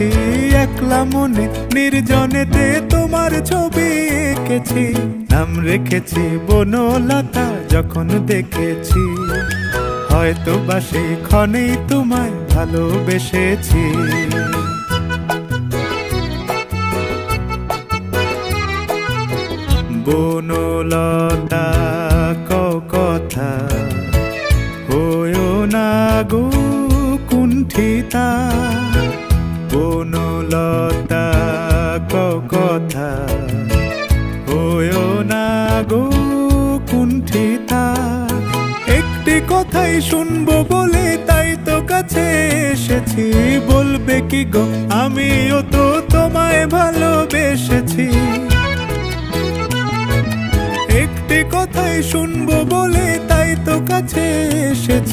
এসেছি একলা মনে নির্জনেতে তোমার ছবি এঁকেছি, নাম রেখেছি বনলতা যখন দেখেছি, হয়তো বা সেই ক্ষণেই তোমায় ভালোবেসেছি। বনলতা কথা হয়ো না গো কুণ্ঠিতা, বনলতা কথা হয়ো না গো কুণ্ঠিতা। একটি কথাই শুনবো বলে তাই তো কাছে এসেছি, বলবে কি গো আমিও তো তোমায় ভালোবেসেছি। একটি কথাই শুনবো বলে তাই তো কাছে এসেছি।